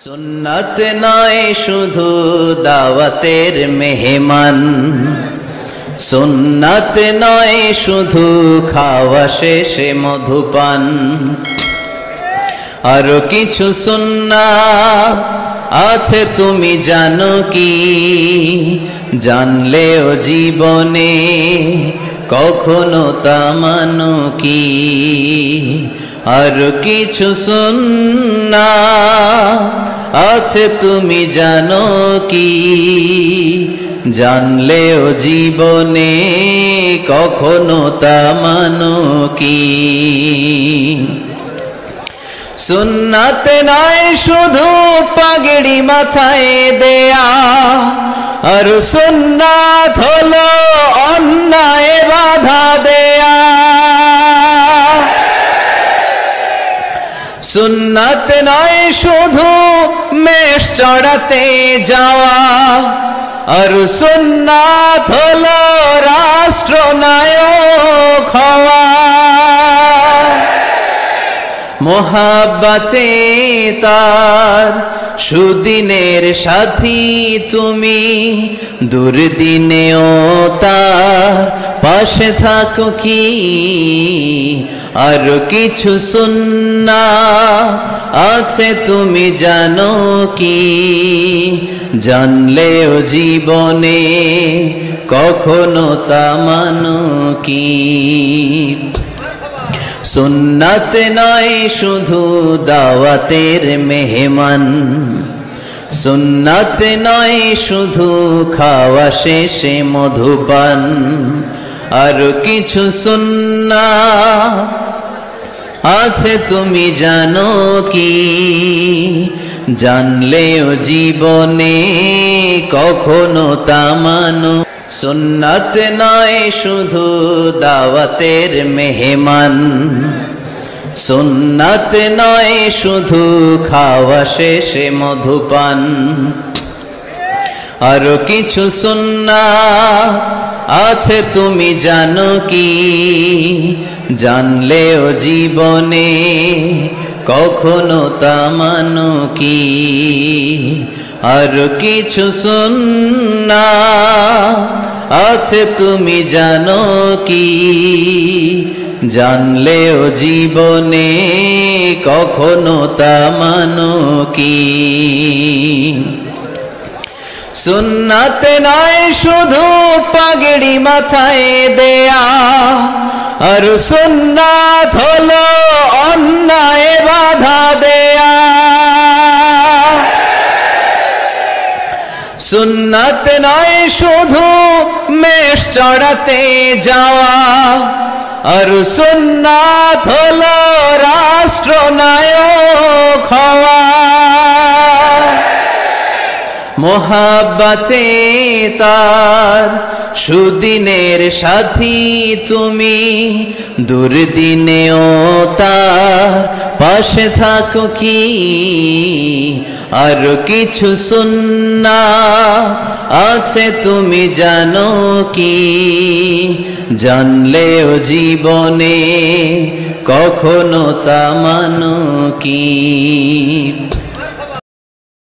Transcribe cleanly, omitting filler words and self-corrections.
সুন্নাত নয় শুধু দাওয়াতের মেহমান, সুন্নাত নয় শুধু খাওয়া শেষে মধুপান, আরো কিছু সুন্নাত আছে তুমি জানো কি? জানলেও জীবনে কখনো তা মানো কি? আরো কিছু সুন্নাত আছে তুমি জানো কি? জানলেও জীবনে কখনো তা মানো কি? সুন্নাত নয় শুধু পাগড়ি মাথায় দেয়া, আর সুন্নাত হলো অন্যায় বাধা দেয়া। সুন্নাত নয় শুধু মেষ চড়াতে যাওয়া, আর সুন্নাত হলো রাষ্ট্রনায়ক হওয়া। মোহাব্বতে তার সুদিনের সাথী তুমি, দুর্দিনেও তার পাশে থাকো কি? আর কিছু সুন্নাত আছে তুমি জানো কি? জানলেও জীবনে কখনো তা মানো কি? সুন্নাত নয় শুধু দাওয়াতের মেহমান, সুন্নাত নয় শুধু খাওয়া শেষে মধুপান, আর কিছু সুন্নাত আছে তুমি জানো কি? জানলেও জীবনে কখনো তা মানো। সুন্নাত নয় শুধু দাওয়াতের মেহমান, সুন্নাত নয় শুধু খাওয়া শেষে মধুপান, আরো কিছু সুন্নাত আছে তুমি জানো কি? জানলেও জীবনে কখনো তা মানো কি? আর কিছু সুন্নাত আছে তুমি জানো কি? জানলেও জীবনে কখনো তা মানো কি? সুন্নাত নয় শুধু পাগড়ি মাথায় দেয়া, আর সুন্নাত হলো অন্যায় বাধা দেয়া। সুন্নাত নয় শুধু মেষ চড়াতে যাওয়া, আর সুন্নাত হলো রাষ্ট্রনায়ক হওয়া। মোহাব্বতে তার সুদিনের সাথী তুমি, দুর্দিনেও তার পাশে থাকো কি? আর কিছু সুন্নাত আছে তুমি জানো কি? জানলেও জীবনে কখনো তা মানো কি?